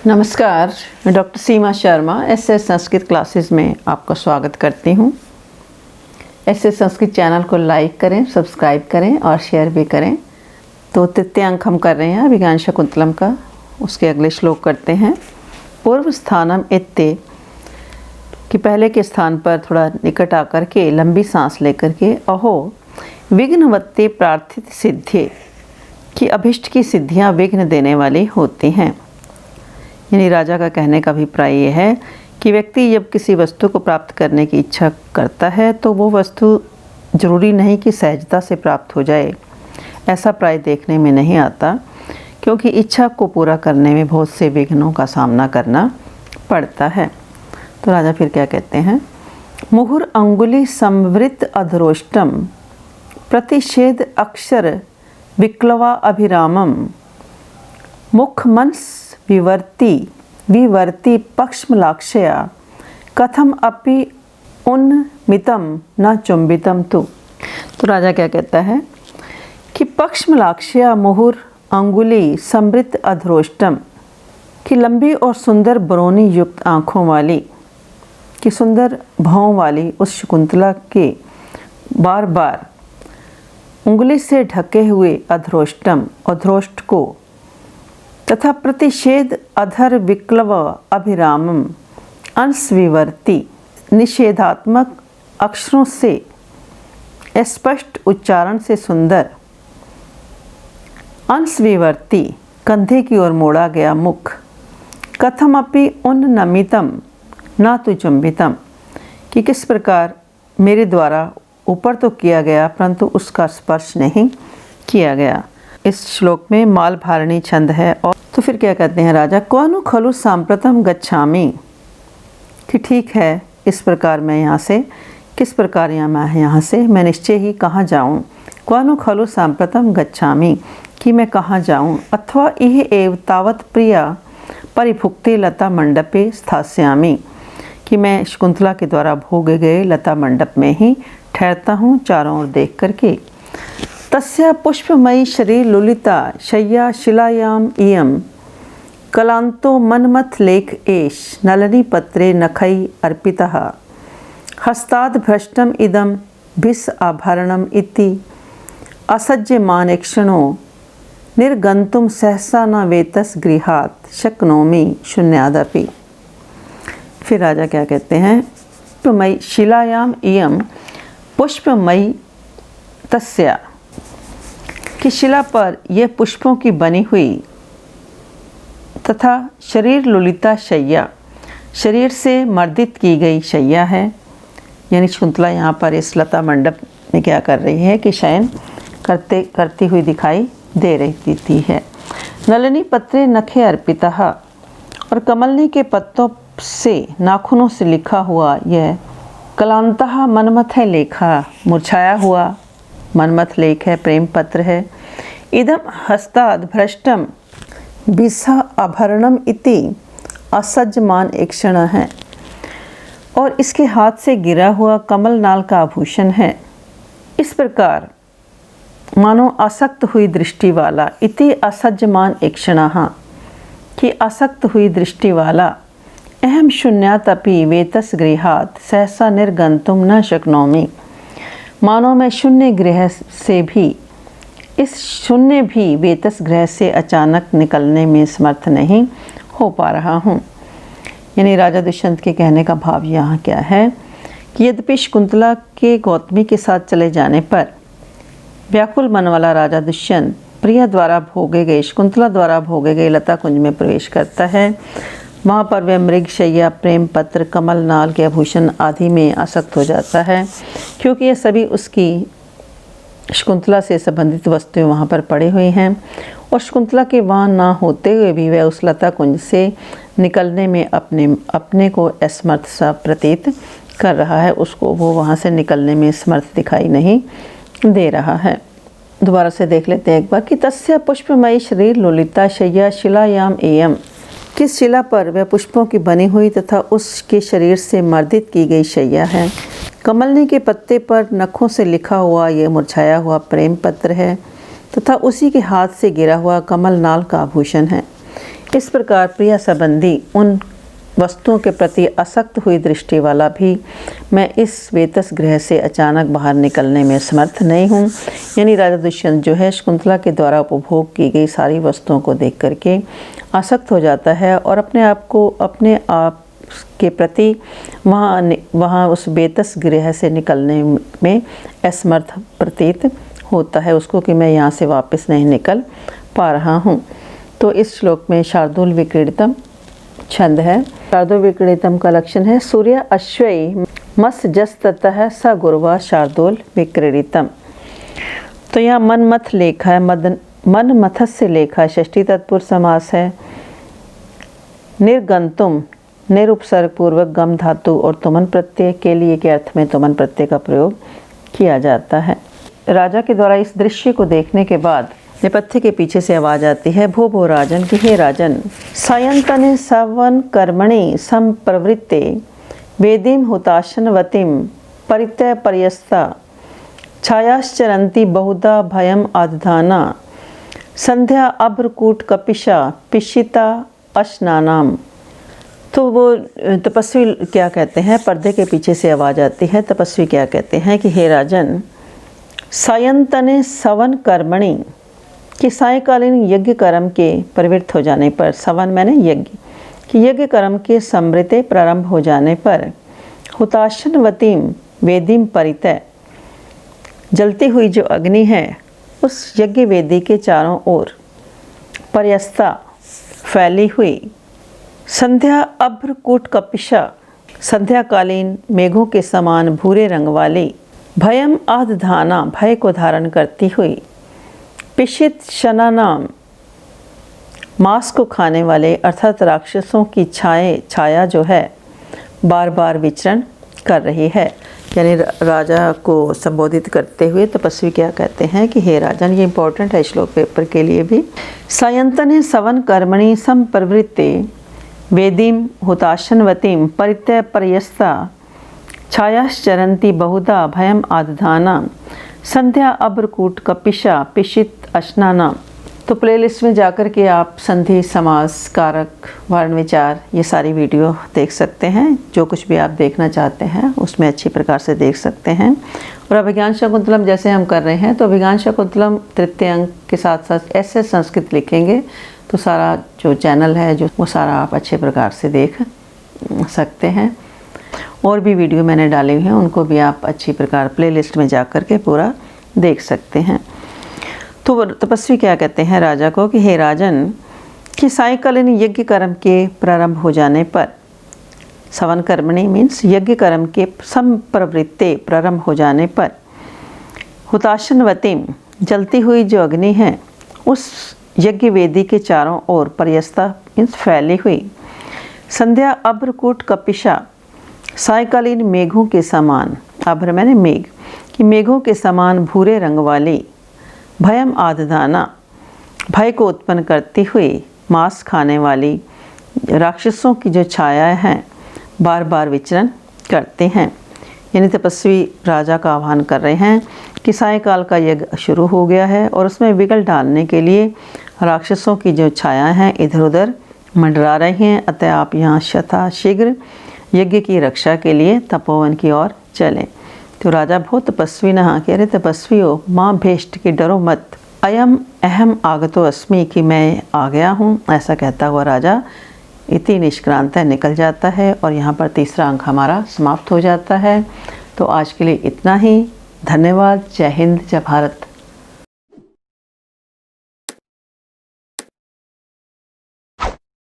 नमस्कार, मैं डॉक्टर सीमा Sharma SS Sanskrit classes में आपका स्वागत करती हूँ। एसएस संस्कृत चैनल को लाइक करें, सब्सक्राइब करें और शेयर भी करें। तो तृतीय अंक हम कर रहे हैं अभिज्ञान शकुंतलम का। उसके अगले श्लोक करते हैं। पूर्व स्थानम इत्ते कि पहले के स्थान पर थोड़ा निकट आकर के लंबी सांस लेकर के अहो विघ्नवत्ते प्रार्थित सिद्धे कि अभिष्ट की सिद्धियाँ विघ्न देने वाली होती हैं। यानी राजा का कहने का अभिप्राय ये है कि व्यक्ति जब किसी वस्तु को प्राप्त करने की इच्छा करता है तो वो वस्तु जरूरी नहीं कि सहजता से प्राप्त हो जाए, ऐसा प्राय देखने में नहीं आता, क्योंकि इच्छा को पूरा करने में बहुत से विघ्नों का सामना करना पड़ता है। तो राजा फिर क्या कहते हैं, मुहुर अंगुली संवृत अधरोष्टम प्रतिषेध अक्षर विक्लवा अभिरामम मुखमंस विवर्ति पक्ष्मलाक्षया कथम अपि उन्मितम न चुंबितम तु। तो राजा क्या कहता है कि पक्ष्मलाक्षया मुहुर अंगुली समृत अधरोष्टम कि लंबी और सुंदर बरौनी युक्त आँखों वाली, कि सुंदर भौं वाली उस शकुंतला के बार बार उंगली से ढके हुए अधरोष्ट को तथा प्रतिषेध अधर विक्लव अभिरामम अंशविवर्ती निषेधात्मक अक्षरों से स्पष्ट उच्चारण से सुंदर अंशविवर्ती कंधे की ओर मोड़ा गया मुख कथमपि उन्नमितम न तु चुंबितम कि किस प्रकार मेरे द्वारा ऊपर तो किया गया परंतु उसका स्पर्श नहीं किया गया। इस श्लोक में माल भारणी छंद है। और तो फिर क्या कहते हैं राजा, क्वनु खलु सांप्रतम गच्छामि कि ठीक है, इस प्रकार मैं यहाँ से किस प्रकार यहाँ से मैं निश्चय ही कहाँ जाऊँ। क्वनु खलु सांप्रतम गच्छामि कि मैं कहाँ जाऊँ। अथवा इह एव तावत प्रिया परिभुक्ते लता मंडपे स्थास्यामि कि मैं शकुंतला के द्वारा भोगे गए लता मंडप में ही ठहरता हूँ, चारों ओर देख करके। तस्या पुष्पमयी शरीर लुलिता शय्या शिलायाम इयम कलांतो मनमथ लेख एष नलनी पत्रे नखई अर्पितः हस्ताद् भ्रष्टम इदम भिस आभरणम इति असज्यमानेक्षणो निर्गंतुम सहसा न वेतस गृहात् शक्नोमि शून्यादपि। फिर राजा क्या कहते हैं, पुष्पमयी शिलायाम इयम पुष्पमयी तस्या कि शिला पर यह पुष्पों की बनी हुई तथा शरीर लुलिता शैया शरीर से मर्दित की गई शैया है। यानी शकुंतला यहाँ पर इस लता मंडप में क्या कर रही है कि शयन करती हुई दिखाई दे रही है। नलिनी पत्रे नखे अर्पितः और कमलनी के पत्तों से नाखूनों से लिखा हुआ यह कलांतः मनमथ है लेखा मुरझाया हुआ मनमथ लेख है, प्रेम पत्र है। इदम हस्ताद भ्रष्टम बिसा आभरणम इति असज्जमान एक क्षण है और इसके हाथ से गिरा हुआ कमल नाल का आभूषण है। इस प्रकार मानो आसक्त हुई दृष्टि वाला इति असज्जमान एक क्षण कि आसक्त हुई दृष्टि वाला अहम शून्यातपि वेतस गृहात् सहसा निर्गंतुम न शक्नोमि मानो मैं शून्य गृह से भी इस शून्य भी वेतस गृह से अचानक निकलने में समर्थ नहीं हो पा रहा हूँ। यानी राजा दुष्यंत के कहने का भाव यहाँ क्या है कि यद्यपि शकुंतला के गौतमी के साथ चले जाने पर व्याकुल मन वाला राजा दुष्यंत प्रिया द्वारा भोगे गए शकुंतला द्वारा भोगे गए लता कुंज में प्रवेश करता है। वहाँ पर वह मृगशैया प्रेम पत्र कमल नाल के आभूषण आदि में आसक्त हो जाता है, क्योंकि ये सभी उसकी शकुंतला से संबंधित वस्तुएं वहाँ पर पड़ी हुई हैं और शकुंतला के वहाँ ना होते हुए भी वह उस लता कुंज से निकलने में अपने को असमर्थ सा प्रतीत कर रहा है। उसको वो वहाँ से निकलने में समर्थ दिखाई नहीं दे रहा है। दोबारा से देख लेते हैं एक बार कि तस्य पुष्पमयी शरीर ललिता शय्या शिलायाम एयम किस शिला पर वह पुष्पों की बनी हुई तथा उसके शरीर से मर्दित की गई शैया है। कमलनी के पत्ते पर नखों से लिखा हुआ यह मुरझाया हुआ प्रेम पत्र है तथा उसी के हाथ से गिरा हुआ कमल नाल का आभूषण है। इस प्रकार प्रिय संबंधी उन वस्तुओं के प्रति आसक्त हुई दृष्टि वाला भी मैं इस वेतस गृह से अचानक बाहर निकलने में समर्थ नहीं हूँ। यानी राजा दुष्यंत जो है शकुंतला के द्वारा उपभोग की गई सारी वस्तुओं को देख करके आसक्त हो जाता है और अपने आप के प्रति वहाँ उस बेतस गृह से निकलने में असमर्थ प्रतीत होता है उसको कि मैं यहाँ से वापस नहीं निकल पा रहा हूँ। तो इस श्लोक में शार्दूल विक्रीडितम छंद है। शार्दूल विक्रीडितम का लक्षण है सूर्य अश्वई मस जस ततः स गुरुवा शार्दूल विक्रीडितम। तो यहाँ मनमथ लेखा है, मन मथस से लेखा है, षष्ठी तत्पुरुष समास है। निर्गंतुम निरुपसर्ग पूर्वक गम धातु और तुमन प्रत्यय के लिए के अर्थ में तुमन प्रत्यय का प्रयोग किया जाता है। राजा के द्वारा इस दृश्य को देखने के बाद नेपथ्य के पीछे से आवाज आती है भो राजन कि हे राजन सायंतने सवन कर्मणि संप्रवृत्ते वेदीम हुताशनवतीम परित्यय पर्यस्ता छायाश्चरन्ति बहुधा भयम आदधाना संध्या अभ्रकूट कपिशा पिशिता अश्नानाम। तो वो तपस्वी क्या कहते हैं, पर्दे के पीछे से आवाज़ आती है। तपस्वी क्या कहते हैं कि हे राजन सायंतने सवन कर्मणि कि सायकालीन यज्ञ कर्म के प्रवृत्त हो जाने पर, सवन मैंने यज्ञ कि यज्ञ कर्म के समृते प्रारंभ हो जाने पर हुताशनवतीम वेदीम परितय जलती हुई जो अग्नि है उस यज्ञ वेदी के चारों ओर पर्यस्ता फैली हुई संध्या अभ्रकूट कपिशा संध्याकालीन मेघों के समान भूरे रंग वाली भयम आदधाना भय को धारण करती हुई पिशित शनानाम मांस को खाने वाले अर्थात राक्षसों की छाया जो है बार बार विचरण कर रही है। यानी राजा को संबोधित करते हुए तपस्वी क्या कहते हैं कि हे राजन, ये इंपॉर्टेंट है श्लोक पेपर के लिए भी। सायंतने सवन कर्मणि संप्रवृत्ते वेदीम हुताशनवतीम परित्यय पर्यस्ता छायाश्चरन्ति बहुधा भयम आदधाना संध्या अभ्रकूट कपिशा पिशित अश्नाना। तो प्लेलिस्ट में जाकर के आप संधि समास कारक वर्ण विचार ये सारी वीडियो देख सकते हैं। जो कुछ भी आप देखना चाहते हैं उसमें अच्छी प्रकार से देख सकते हैं। और अभिज्ञान शाकुंतलम जैसे हम कर रहे हैं तो अभिज्ञान शाकुंतलम तृतीय अंक के साथ साथ ऐसे संस्कृत लिखेंगे तो सारा जो चैनल है जो वो सारा आप अच्छे प्रकार से देख सकते हैं। और भी वीडियो मैंने डाले हुए हैं उनको भी आप अच्छी प्रकार प्लेलिस्ट में जा कर के पूरा देख सकते हैं। तो तपस्वी क्या कहते हैं राजा को कि हे राजन कि सायकालीन यज्ञ कर्म के प्रारंभ हो जाने पर, सवन कर्मणि मीन्स यज्ञ कर्म के संप्रवृत्ते प्रारंभ हो जाने पर हुताशनवतीम जलती हुई जो अग्नि है उस यज्ञ वेदी के चारों ओर पर्यस्ता मीन्स फैली हुई संध्या अभ्रकूट कपिशा सायकालीन मेघों के समान, अभ्र मैंने मेघ कि मेघों के समान भूरे रंग वाली भयम आदधाना भय को उत्पन्न करती हुई मांस खाने वाली राक्षसों की जो छायाएं हैं बार बार विचरण करते हैं। यानी तपस्वी राजा का आह्वान कर रहे हैं कि सायकाल का यज्ञ शुरू हो गया है और उसमें विघल डालने के लिए राक्षसों की जो छायाएं हैं इधर उधर मंडरा रही हैं। अतः आप यहाँ शीघ्र यज्ञ की रक्षा के लिए तपोवन की ओर चलें। तो राजा बहुत तपस्वी नहा कि अरे तपस्वी हो माँ भेष्ट की डरो मत, अयम अहम आगतो अस्मि कि मैं आ गया हूँ, ऐसा कहता हुआ राजा इति निष्क्रांत निकल जाता है। और यहाँ पर तीसरा अंक हमारा समाप्त हो जाता है। तो आज के लिए इतना ही। धन्यवाद। जय हिंद, जय भारत।